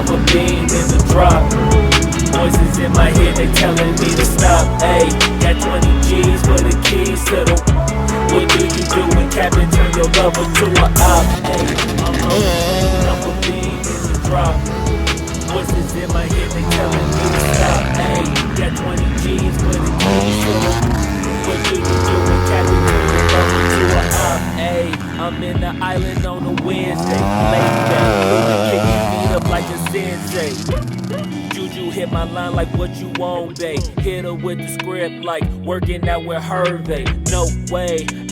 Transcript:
I'm a beam in the drop. Voices in my head, they telling me to stop. Ayy, got 20 G's for the keys to the. What do you do when Captain turn your lover to a op? Ayy, I'm a beam in the drop. Voices in my head, they telling me to stop. Ayy, got 20 G's for the keys to the. What do you do when Captain turn your lover to a op? Ayy, I'm in the island on a Wednesday. Late back, kick your feet up like a sensei. Juju hit my line like what you want, babe. Hit her with the script like working out with Hervey. No way.